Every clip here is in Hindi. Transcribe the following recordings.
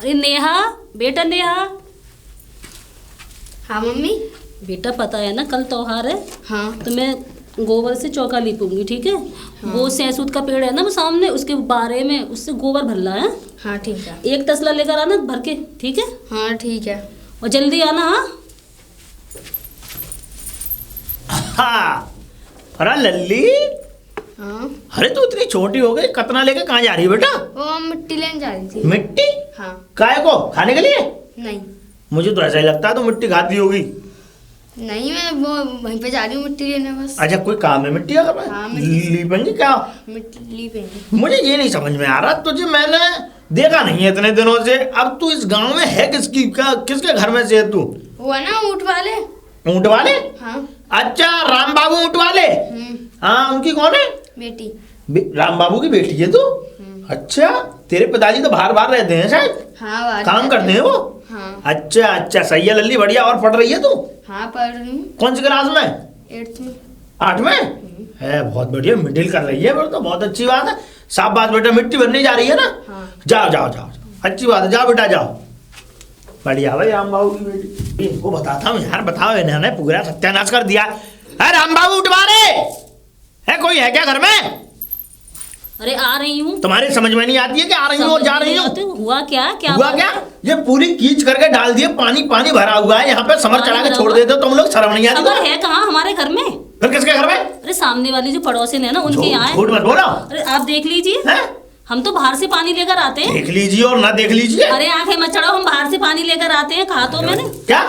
अरे नेहा, बेटा नेहा। हाँ मम्मी। बेटा पता है ना कल त्योहार है। हाँ। तो मैं गोबर से चौका लीपूंगी, ठीक है। हाँ। वो सहसूत का पेड़ है ना वो सामने, उसके बारे में उससे गोबर भरना है। हाँ ठीक है। एक तसला लेकर आना भर के, ठीक है। हाँ ठीक है। और जल्दी आना। हाँ। अरे लल्ली, हाँ। अरे तू इतनी छोटी हो गई, कतना लेके कहाँ जा रही है बेटा? वो मिट्टी लेने जा रही थी। मिट्टी? हाँ। काय को खाने के लिए? नहीं मुझे तो ऐसा ही लगता है तो मिट्टी खाती होगी। नहीं, मैं वो वहीं पे जा रही हूँ मिट्टी लेने बस। अच्छा, कोई काम है मिट्टी अगर हाँ, मैं मिट्टी। लीपेंगी क्या? मिट्टी ली पेंगे। मुझे ये नहीं समझ में आ रहा, तुझे मैंने देखा नहीं है इतने दिनों से। अब तू इस गांव में है किसकी किसके घर में से है तू? वो है ना ऊँट वाले। ऊँट वाले? हाँ। अच्छा, राम बाबू ऊँट वाले। हाँ, उनकी कौन है? बेटी। राम बाबू की बेटी है तू? अच्छा, तेरे पिताजी तो बाहर बाहर रहते हैं शायद। हाँ बाहर काम करते हैं वो? हाँ। अच्छा अच्छा, सही है लल्ली, बढ़िया। और पढ़ रही है तू? हाँ पढ़ रही हूँ। कौन सी क्लास में? 8th में। 8 में है? बहुत बढ़िया, मिडिल कर रही है फिर तो, बहुत अच्छी बात है। साफ बात बेटा, मिट्टी भरने जा रही है ना? हाँ। जाओ जाओ जाओ, अच्छी बात है, जाओ बेटा जाओ। बढ़िया भाई, राम बाबू की बेटी। इनको बताता हूँ यार, बताओ इन्होंने पूरा सत्यानाश कर दिया। अरे राम बाबू उठवा रहे है, कोई है क्या घर में? अरे आ रही हूँ। तुम्हारी समझ में नहीं आती है कि आ रही हूँ और जा रही हूँ? हुआ क्या? क्या हुआ क्या? ये पूरी कीच करके डाल दिए, पानी पानी भरा हुआ है यहाँ पे। समर चढ़ा के छोड़ देते हो तुम लोग, शर्म नहीं आती? समर है कहाँ? हमारे घर में। फिर किसके घर में? अरे सामने वाली जो पड़ोसिन है ना, उनके यहाँ है। झूठ मत बोलो। अरे आप देख लीजिए, हैं? हम तो बाहर से पानी लेकर आते हैं। देख लीजिए और ना देख लीजिए। अरे आंखें मत चढ़ाओ, हम बाहर से पानी लेकर आते हैं। कहा तो मैंने क्या?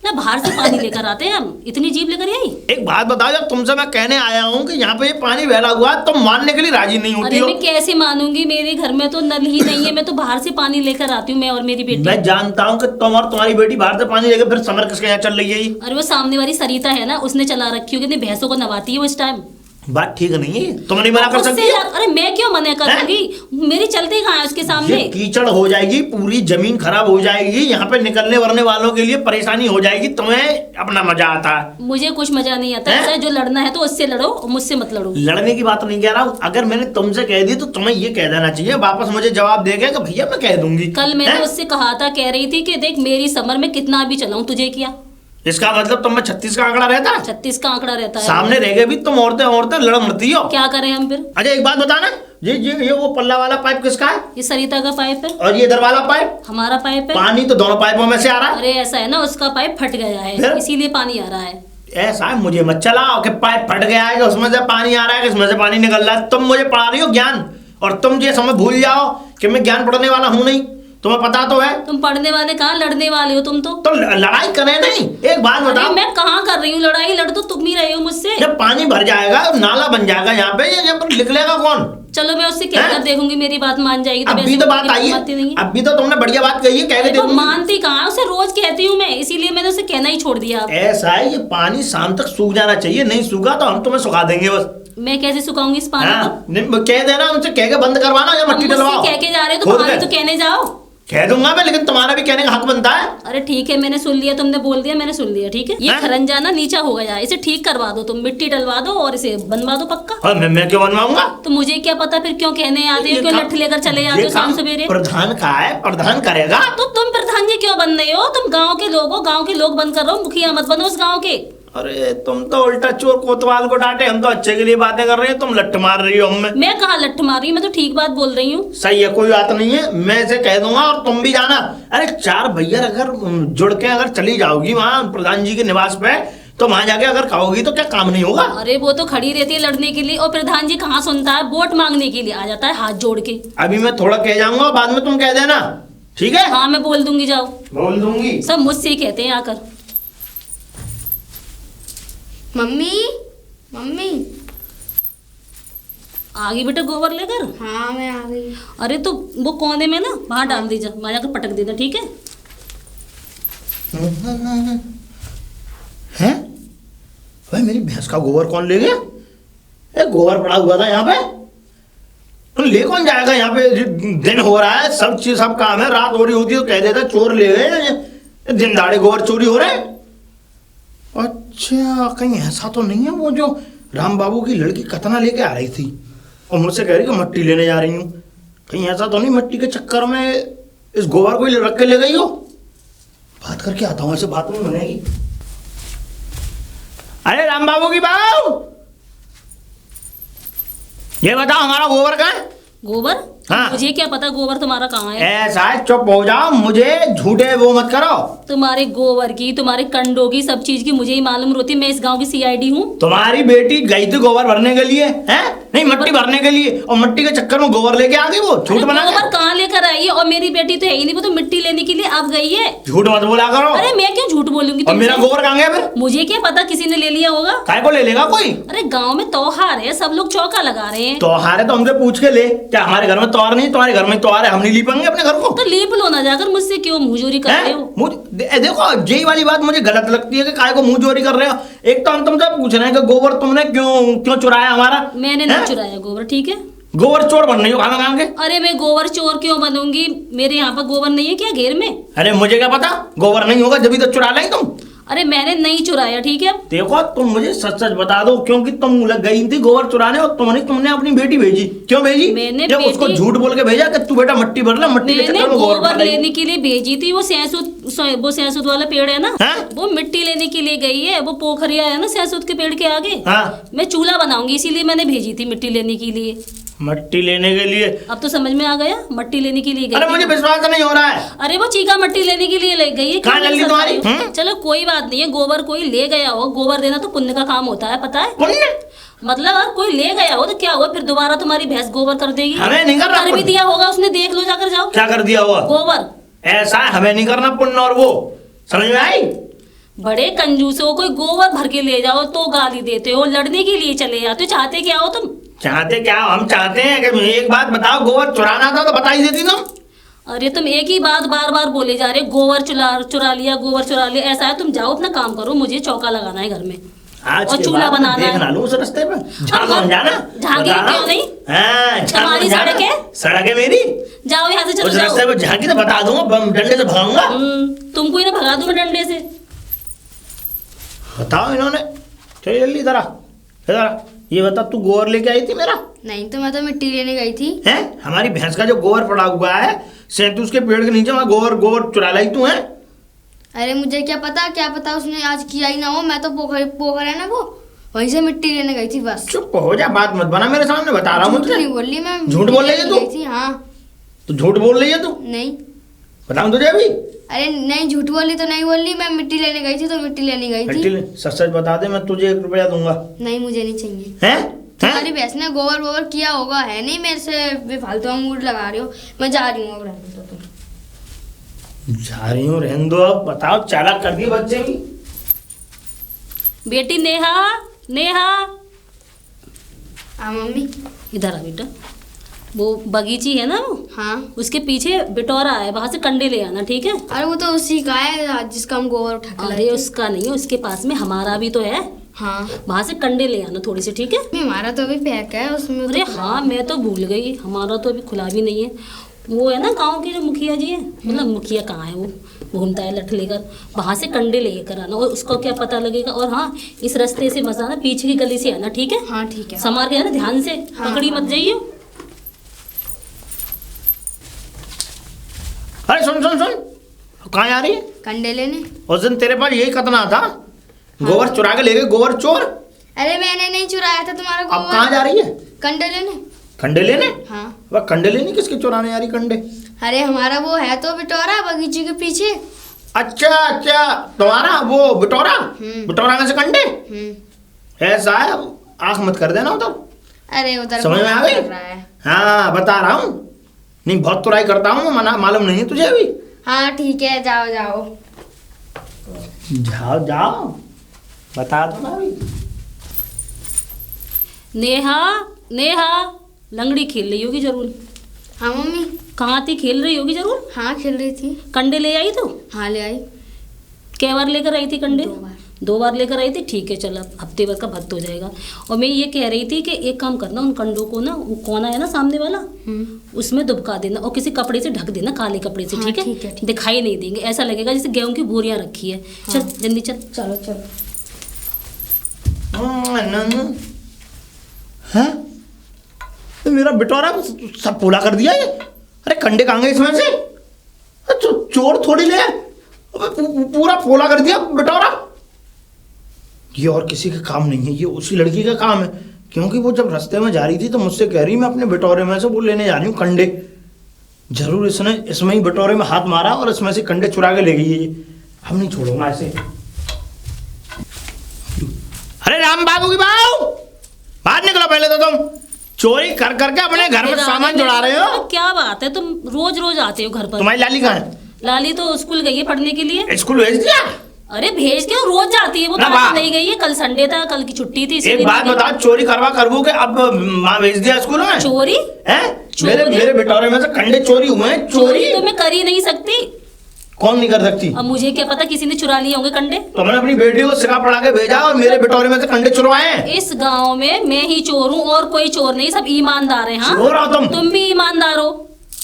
ना, बाहर से पानी लेकर आते हैं हम। इतनी जीप लेकर आई? एक बात बताओ, जब तुमसे मैं कहने आया हूँ कि यहाँ पे ये पानी बहला हुआ है, तुम मानने के लिए राजी नहीं होती अरे हो। मैं कैसे मानूंगी? मेरे घर में तो नल ही नहीं है। मैं तो बाहर से पानी लेकर आती हूँ, मैं और मेरी बेटी। मैं जानता हूँ कि तुम और तुम्हारी बेटी बाहर से पानी लेकर, फिर समर किसके यहाँ चल रही है? अरे वो सामने वाली सरिता है ना, उसने चला रखी होगी, अपनी भैंसों को नवाती है वो इस टाइम। बात ठीक नहीं है, तुम नहीं मना कर सकती हो। अरे मैं क्यों मना करूंगी? मेरी चलती कहाँ है उसके सामने? ये कीचड़ हो जाएगी, पूरी जमीन खराब हो जाएगी, यहाँ पे निकलने वरने वालों के लिए परेशानी हो जाएगी। तुम्हें अपना मजा आता है? मुझे कुछ मजा नहीं आता। ऐसा जो लड़ना है तो उससे लड़ो, मुझसे मत लड़ो। लड़ने की बात नहीं कह रहा हूँ, अगर मैंने तुमसे कह दी तो तुम्हें ये कह देना चाहिए, वापस मुझे जवाब देगा कि भैया मैं कह दूंगी। कल मैंने उससे कहा था, कह रही थी कि देख मेरी समर में कितना भी चलाऊं, तुझे क्या? इसका मतलब तुम में 36 का आंकड़ा रहता है? 36 का आंकड़ा रहता है। सामने रह गए भी तुम औरतें औरतें लड़ मरती हो। क्या करें हम फिर? अच्छा एक बात बताना, ये वो पल्ला वाला पाइप किसका है? ये सरिता का पाइप है। और ये इधर वाला पाइप? हमारा पाइप है। पानी तो दोनों पाइपों में से आ रहा है। अरे ऐसा है ना, उसका पाइप फट गया है, इसीलिए पानी आ रहा है। ऐसा है, मुझे मत चलाओ कि पाइप फट गया है कि उसमें से पानी आ रहा है कि उसमें से पानी निकल रहा है। तुम मुझे पढ़ा रही हो ज्ञान, और तुम ये समय भूल जाओ कि मैं ज्ञान पढ़ने वाला हूँ नहीं। तुम्हें पता तो है। तुम पढ़ने वाले कहाँ, लड़ने वाले हो तुम तो लड़ाई करें नहीं। एक बात बताओ, मैं कहाँ कर रही हूँ लड़ाई? लड़ तो तुम ही रहे हो मुझसे। जब पानी भर जाएगा, नाला बन जाएगा यहाँ पे, यहाँ पर निकलेगा कौन? चलो मैं उससे कहकर देखूंगी, मेरी बात मान जाएगी। तो अभी तो बात आई है, अभी तो तुमने बढ़िया बात कही है, कह के मानती कहाँ? उसे रोज कहती हूँ मैं, इसीलिए मैंने उसे कहना ही छोड़ दिया। ऐसा है, ये पानी शाम तक सूख जाना चाहिए, नहीं सूखा तो हम तुम्हें सुखा देंगे बस। मैं कैसे सुखाऊंगी इस पानी को? कह देना उनसे, कह के बंद करवाना या मट्टी डलवाओ। कह के जा रहे हो तो पानी तो कहने जाओ। कह दूंगा मैं, लेकिन तुम्हारा भी कहने का हक बनता है। अरे ठीक है, मैंने सुन लिया, तुमने बोल दिया, मैंने सुन लिया, ठीक है। ये खरंजा ना नीचा हो गया, इसे ठीक करवा दो, तुम मिट्टी डलवा दो और इसे बनवा दो पक्का। और मैं क्यों बनवाऊंगा? तो मुझे क्या पता फिर क्यों कहने आते हो, क्यों लठ लेकर चले जाते हो शाम सवेरे? प्रधान का है, प्रधान करेगा। तो तुम प्रधान जी क्यों बन रहे हो? तुम गाँव के लोग हो, गाँव के लोग बन कर रहो, मुखिया मत बनो उस गाँव के। अरे तुम तो उल्टा चोर कोतवाल को डांटे, हम तो अच्छे के लिए बातें कर रहे हैं, तुम लट्ठ मार रही हो हमें। मैं कहाँ लट्ठ मार रही हूँ? मैं तो ठीक बात बोल रही हूँ। सही है, कोई बात नहीं है, मैं इसे कह दूंगा और तुम भी जाना। अरे 4 भैया अगर जुड़ के अगर चली जाओगी वहाँ प्रधान जी के निवास पे, तो वहां जाके अगर कहोगी तो क्या काम नहीं होगा? अरे वो तो खड़ी रहती है लड़ने के लिए, और प्रधान जी कहाँ सुनता है? वोट मांगने के लिए आ जाता है हाथ जोड़ के। अभी मैं थोड़ा कह जाऊंगा, बाद में तुम कह देना, ठीक है? हाँ मैं बोल दूंगी, जाओ। बोल दूंगी। सब मुझसे ही कहते हैं आकर। मम्मी मम्मी आ गई बेटा गोबर लेकर? हाँ मैं आ गई। अरे तो वो कोने में ना वहां डाल दीजिए, वहां जाकर पटक देना, ठीक है? हैं? भाई मेरी भैंस का गोबर कौन ले गया? गोबर पड़ा हुआ था यहाँ पे, तो ले कौन जाएगा? यहाँ पे दिन हो रहा है, सब चीज सब काम है, रात हो रही होती है तो कह देता चोर ले गए, दिन दाड़े गोबर चोरी हो रहे हैं। अच्छा, कहीं ऐसा तो नहीं है वो जो राम बाबू की लड़की कतना लेके आ रही थी और मुझसे कह रही कि मट्टी लेने जा रही हूँ? कहीं ऐसा तो नहीं मिट्टी के चक्कर में इस गोबर को ही रख के ले गई हो? बात करके आता हूँ, ऐसे बात नहीं बनेगी। अरे राम बाबू की बहू, ये बताओ हमारा गोबर कहाँ है? गोबर? हाँ। मुझे क्या पता गोबर तुम्हारा कहाँ है? ऐसा है, चुप हो जाओ, मुझे झूठे वो मत करो। तुम्हारे गोबर की, तुम्हारे कंडों की, सब चीज की मुझे ही मालूम होती। मैं इस गांव की सीआईडी हूँ। तुम्हारी बेटी गई थी गोबर भरने के लिए, हैं? नहीं, मट्टी भरने के लिए, और मट्टी के चक्कर में गोबर लेके आ गई वो, झूठ बना गोबर कहाँ लेकर आई है? और मेरी बेटी तो है ही नहीं, वो तो मिट्टी लेने के लिए अब गई है। झूठ मत बोला करो। अरे मैं क्यों झूठ बोलूंगी? और मेरा गोबर कहाँ गया फिर? मुझे क्या पता, किसी ने ले लिया होगा। काय को ले लेगा कोई? अरे गांव में त्योहार है, सब लोग चौका लगा रहे हैं। त्योहार है तो हमसे पूछ के ले। क्या हमारे घर में त्योहार नहीं? तुम्हारे घर में त्योहार है, हम नहीं लीपेंगे अपने घर को? तो लीप लो ना जाकर, मुझसे क्यों मुंहजोरी कर रहे हो? देखो, यही वाली बात मुझे गलत लगती है कि काय को मुंह चोरी कर रहे हो। एक तो हम तुमसे पूछ रहे हैं कि गोबर तुमने क्यों चुराया हमारा? मैंने नहीं चुराया गोबर, ठीक है? गोबर चोर बन रही हो खाना काम के? अरे मैं गोबर चोर क्यों बनूंगी? मेरे यहाँ पर गोबर नहीं है क्या घेर में? अरे मुझे क्या पता, गोबर नहीं होगा जब तो चुरा लाई तुम। अरे मैंने नहीं चुराया, ठीक है? देखो, तुम मुझे सच सच बता दो, क्योंकि तुम लग गई थी गोबर चुराने और तुमने अपनी बेटी भेजी। क्यों भेजी? मैंने जब उसको झूठ बोल के भेजा कि तू बेटा मट्टी भर ले, मट्टी के मैंने चक्कर में गोबर लेने के लिए भेजी थी। वो सैंसुद वाला पेड़ है ना, हाँ? वो मिट्टी लेने के लिए गई है। वो पोखरिया है ना सैंसुद के पेड़ के आगे। हाँ। मैं चूल्हा बनाऊंगी, इसीलिए मैंने भेजी थी मिट्टी लेने के लिए। मट्टी लेने के लिए? अब तो समझ में आ गया, मट्टी लेने के लिए गई अरे थी। मुझे विश्वास नहीं हो रहा है। अरे वो चीका मट्टी लेने के लिए ले गई है। कहाँ जल्दी तुम्हारी? चलो कोई बात नहीं है, गोबर कोई ले गया हो। गोबर देना तो पुण्य का काम होता है, पता है? पुण्य? मतलब अगर कोई ले गया हो तो क्या हुआ, फिर दोबारा तुम्हारी भैंस गोबर कर देगी। हमें नहीं करना कर भी पुण्य। दिया होगा उसने, देख लो जाकर, जाओ। क्या कर दिया हुआ? गोबर। ऐसा हमें नहीं करना पुण्य, और वो समझ में आई? बड़े कंजूस हो, कोई गोबर भर के ले जाओ तो गाली देते हो, लड़ने के लिए चले जाते हो। चाहते क्या हो तुम? चाहते क्या? हम चाहते हैं कि एक बात बताओ, गोबर चुराना था तो बता ही देती तुम। अरे तुम एक ही बात बार बार बोले जा रहे, गोबर चुरा लिया, गोबर चुरा लिया। ऐसा है, तुम जाओ अपना काम करो, मुझे चौका लगाना है घर में आज और के चूल्हा बाद बनाना देखना है। लूं उस रास्ते पे झांक जाना। झांकी क्यों नहीं? हाँ, तुम्हारी सड़क है? सड़क है मेरी। जाओ यहाँ से, चलो उस जाओ। रास्ते पे झांकी तो बता दूंगा, डंडे से भगाऊंगा। तुमको ही ना भगा दूं मैं डंडे से। बताओ इन्होंने। चल जल्दी इधर आ, इधर आ। ये बता, तू गोबर लेके आई थी मेरा? नहीं तो मैं तो मिट्टी लेने गई थी। हैं? हमारी भैंस का जो गोबर पड़ा हुआ है सैंतूस के पेड़ के नीचे, वहाँ गोबर चुरा लाई तू है? अरे मुझे क्या पता उसने आज किया ही ना हो। मैं तो पोखर है ना वो, वहीं से मिट्टी लेने गई थी बस। चुप हो जा, बात मत बना मेरे सामने, बता रहा हूँ झूठ तुझे। नहीं बोल रही मैं। झूठ बोल रही है तू? गई थी, हाँ। तो झूठ बोल रही है तू? नहीं। बताऊं तुझे अभी? अरे नहीं, झूठ बोली तो नहीं बोल रही। मैं मिट्टी लेने गई थी तो मिट्टी लेने गई थी। सच सच बता दे, मैं तुझे 1 रुपया दूंगा। नहीं, मुझे नहीं चाहिए। हैं? तुम्हारी भैंस ने गोबर किया होगा, है नहीं मेरे से बेफालतू मूड लगा रही हो। मैं जा रही हूँ अब, रहने दो तुम। जा रही हूँ, रहने दो। अब बताओ, चालाक कर दी बच्चे की। बेटी नेहा, नेहा हाँ मम्मी। इधर आ बेटा। वो बगीची है ना, वो हाँ। उसके पीछे बिटोरा है, वहां से कंडे ले आना, ठीक है? अरे वो तो उसी का है जिसका हम गोबर उठा के लाए अरे थे। उसका नहीं है, उसके पास में हमारा भी तो है। हाँ। वहां से कंडे ले आना थोड़ी सी, ठीक है? हमारा तो अभी पैक है उसमें। अरे हाँ, मैं तो भूल गई, हमारा तो अभी खुला भी नहीं है। वो है ना गांव के जो मुखिया जी है, मतलब मुखिया कहाँ है, वो घूमता है लठ लेकर, वहां से कंडे लेकर आना। और उसको क्या पता लगेगा। और हाँ, इस रास्ते से मत आना, पीछे की गली से आना, ठीक है? हाँ ठीक है। संभाल के आना, ध्यान से, हाँ, पकड़ी मत जाइए। अरे सुन सुन सुन, कहाँ जा रही है? कंडे लेने। उस दिन तेरे पास यही कतना था, गोबर चुरा के ले गए, गोबर चोर। अरे मैंने नहीं चुराया था तुम्हारा गोबर। अब कहाँ जा रही है? कंडे लेने। कंडे लेने? हाँ। वह कंडे लेने किसके चुराने जा रही कंडे? अरे हमारा वो है तो बिटोरा बगीचे के पीछे। अच्छा अच्छा, तुम्हारा वो बिटोरा? बिटोरा में से कंडे? ऐसा है, आंख मत कर देना उधर। अरे उधर समझ में आ गई? कर रहा है। हाँ, बता रहा हूँ। नहीं, बहुत तुराई करता हूँ मैं, मना मालूम नहीं है तुझे अभी? हाँ ठीक है, जाओ जाओ जाओ जाओ, बता दो ना अभी। नेहा, नेहा लंगड़ी खेल रही होगी जरूर। हाँ मम्मी। कहाँ थी? खेल रही होगी जरूर। हाँ खेल रही थी। कंडे ले आई तो? हाँ ले आई। कै बार लेकर आई थी कंडे? 2 बार। 2 बार लेकर आई थी, ठीक है, चल अब हफ्ते भर का भक्त हो जाएगा। और मैं ये कह रही थी कि एक काम करना, उन कंडों को ना, वो कोना है ना सामने वाला, उसमें दुबका देना और किसी कपड़े से ढक देना, काले कपड़े से, हाँ, ठीक है? ठीक है, ठीक। दिखाई नहीं देंगे, ऐसा लगेगा जैसे गेहूं की बोरियां रखी है। चल जल्दी चल। चलो चलो। हैं? मेरा बिटोरा सब पूरा कर दिया ये। अरे कंडे कहाँ गए इसमें से? चोर थोड़ी ले, अबे पूरा फोला कर दिया बटोरा। ये और किसी का काम नहीं है, ये उसी लड़की का काम है, क्योंकि वो जब रास्ते में जा रही थी तो मुझसे कह रही मैं अपने बटोरे में से वो लेने जा रही हूँ कंडे। जरूर इसने इसमें ही बटोरे में हाथ मारा और इसमें से कंडे चुरा के ले गई है ये। हम नहीं छोड़ूंगा ऐसे। अरे राम बाबू की बाबू, बाहर निकलो पहले तो। तुम चोरी कर करके अपने घर में सामान जुड़ा रहे हो। क्या बात है, तुम रोज रोज आते हो घर पर। तुम्हारी लाली कहाँ है? लाली तो स्कूल गई है पढ़ने के लिए। स्कूल भेज दिया? अरे भेज के रोज जाती है वो, तो आज नहीं गई है, कल संडे था, कल की छुट्टी थी। एक बात बताओ, चोरी करवा करबू के अब माँ भेज दिया स्कूल में? चोरी है? मेरे बिटोरे में से कंडे चोरी हुए हैं। चोरी तो मैं कर ही नहीं सकती। कौन नहीं कर सकती? अब मुझे क्या पता, किसी ने चुरा लिए होंगे कंडे। तो मैंने अपनी बेटी को सिखा पढ़ा के भेजा और मेरे बिटोरे में से कंडे चुरवाए। इस गांव में मैं ही चोर हूँ और कोई चोर नहीं, सब ईमानदार हैं। हाँ, चोर हो तुम भी ईमानदार हो।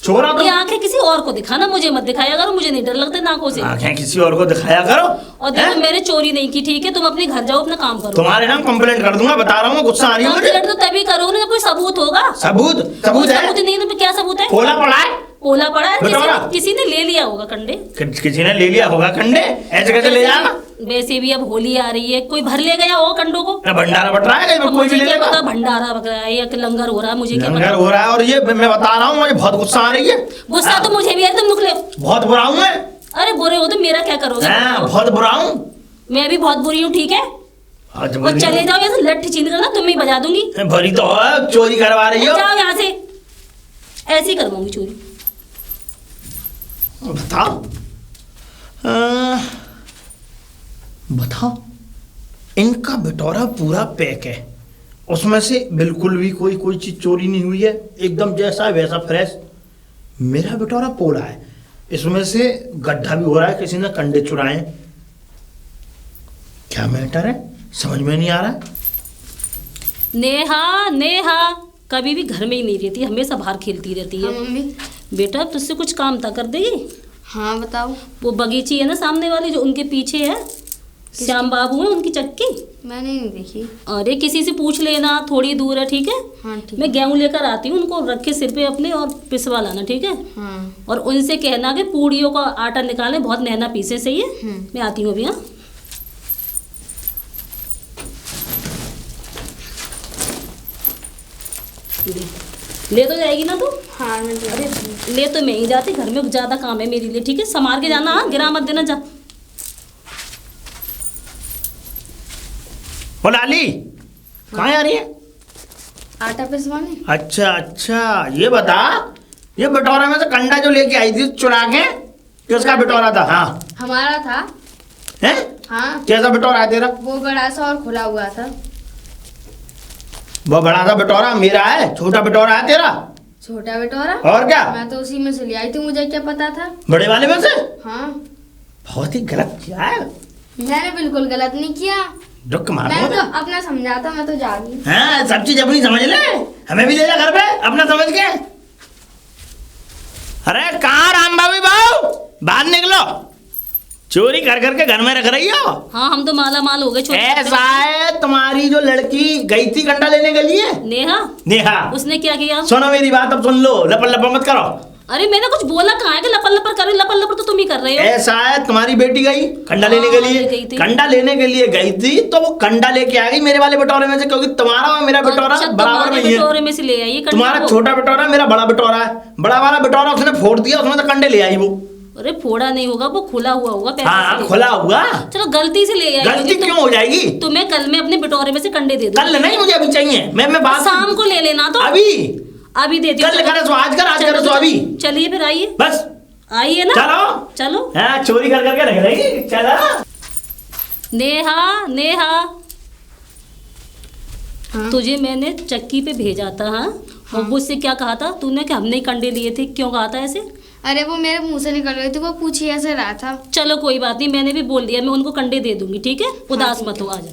चोर हो ये आंखें किसी और को दिखाना, मुझे मत दिखाया करो, मुझे नहीं डर लगता नाकों से। आंखें किसी और को दिखाया करो। और देखो मैंने चोरी नहीं की, ठीक है? तुम अपने घर जाओ, अपना काम करो। तुम्हारे नाम कंप्लेंट कर दूंगा, बता रहा हूँ, गुस्सा आ रही है मुझे। तो तभी करोगे जब कोई सबूत होगा। सबूत है? सबूत नहीं तो क्या सबूत है? पोला पड़ा है, पोला पड़ा है, किसी ने ले लिया होगा कंडे। किसी ने ले लिया होगा कंडे, ऐसे कैसे ले जाना? वैसे भी अब होली आ रही है, कोई भर ले गया होगा कंडों को। भंडारा बट रहा है, कोई भी ले लेगा। भंडारा बट रहा है या लंगर हो रहा है, मुझे क्या पता। लंगर हो रहा है, और ये मैं बता रहा हूँ, मुझे बहुत गुस्सा आ रही है। गुस्सा तो मुझे भी है, तुम निकले। बहुत बुरा हूँ मैं। अरे बुरे हो तो मेरा क्या करोगे? बहुत बुरा हूँ मैं भी, बहुत बुरी हूँ, ठीक है? और चले जाओ यहाँ से, लठ छीन कर ना तुम ही बजा दूंगी। भरी तो चोरी करवा रही हो। जाओ यहाँ से, ऐसे ही करवाऊंगी चोरी। बताओ बताओ, इनका बिटोरा पूरा पैक है, उसमें से बिल्कुल भी कोई चीज चोरी नहीं हुई है, एकदम जैसा वैसा फ्रेश। मेरा बिटोरा पोला है, इसमें से गड्ढा भी हो रहा है, किसी ने कंडे चुराए। क्या मैटर है, समझ में नहीं आ रहा। नेहा, नेहा कभी भी घर में ही नहीं रहती, हमेशा बाहर खेलती रहती है। हाँ मम्मी। बेटा तुझसे कुछ काम था, कर देगी? हाँ बताओ। वो बगीची है ना सामने वाली, जो उनके पीछे है, श्याम बाबू है, उनकी चक्की। मैंने नहीं देखी। अरे किसी से पूछ लेना, थोड़ी दूर है, ठीक है? हाँ ठीक। मैं गेहूं लेकर आती हूँ, उनको रख के सिर पे अपने और पिसवा लाना, ठीक है? हाँ। और उनसे कहना कि पूड़ियों का आटा निकालें, बहुत महंगा पीसे, सही है? मैं आती हूँ अभी। हाँ ले तो जाएगी ना तू? हाँ मैं अरे ले तो मैं ही जाती, घर में ज्यादा काम है मेरे लिए, ठीक है? संभाल के जाना, हाँ, गिरा मत देना। जा वो लाली कहाँ आ रही है? आटा पिसवाने। अच्छा अच्छा, ये बता, ये बिटोरा में से कंडा जो लेके आई थी चुरा के, किसका बिटोरा था? हाँ हमारा था। हैं? हाँ। कैसा बिटोरा है तेरा? वो बड़ा सा और खुला हुआ था। वो बड़ा सा बिटोरा मेरा है, छोटा बिटोरा है तेरा। छोटा बिटोरा? और क्या? मैं तो उसी में से ले आई थी, मुझे क्या पता था। बड़े वाले में से? हाँ। बहुत ही गलत किया है। मैंने बिल्कुल गलत नहीं किया। रुक मार मैं तो अपना समझा था, मैं तो जागी। हाँ, सब चीज अपनी समझ ले, हमें भी ले जा घर पे अपना समझ के। अरे कहाँ राम बाबू बाबू, बाहर निकलो, चोरी कर करके घर में रख रही हो। हाँ हम तो माला माल हो गए। ऐसा है, तुम्हारी जो लड़की गई थी कंडा लेने के लिए, नेहा, नेहा, उसने क्या किया? सुनो मेरी बात, अब सुन लो, लपड़ लपड़ मत करो। अरे मैंने कुछ बोला कहाँ है कि लपड़ लपड़ कर रही? लपड़ लपड़ तो तुम ही कर रहे हो। ऐसा है, तुम्हारी बेटी गई कंडा लेने के लिए, कंडा लेने के लिए गई थी, तो वो कंडा लेके आ गई मेरे वाले बटोरे में से, क्योंकि तुम्हारा और मेरा बटोरा बराबर नहीं है। बटोरे में से ले आई कंडा। तुम्हारा छोटा बटोरा, मेरा बड़ा बटोरा है। बड़ा वाला बटोरा उसने फोड़ दिया, उसमें तो कंडे ले आई वो। अरे फोड़ा नहीं होगा, वो खुला हुआ होगा। हाँ खुला हुआ। चलो गलती से ले आई। गलती क्यों हो जाएगी? तुम्हें कल मैं अपने बटोरे में से कंडे दे दूं। कल नहीं, मुझे अभी चाहिए। मैं बात शाम को ले लेना। तो अभी देती हूँ। कल करे सो आज कर, आज करे सो अभी। चलिए फिर आइए, बस आइए ना। चलो चलो। हाँ, चोरी कर करके रख रही। चलो नेहा, नेहा, हाँ? तुझे मैंने चक्की पे भेजा था। हाँ, और मुझसे क्या कहा था तूने कि हमने कंडे लिए थे? क्यों कहा था ऐसे? अरे वो मेरे मुंह से निकल रही थी, वो पूछी ऐसे रहा था। चलो कोई बात नहीं, मैंने भी बोल दिया, मैं उनको कंडे दे दूंगी, ठीक है? उदास मत हो, आ जाओ।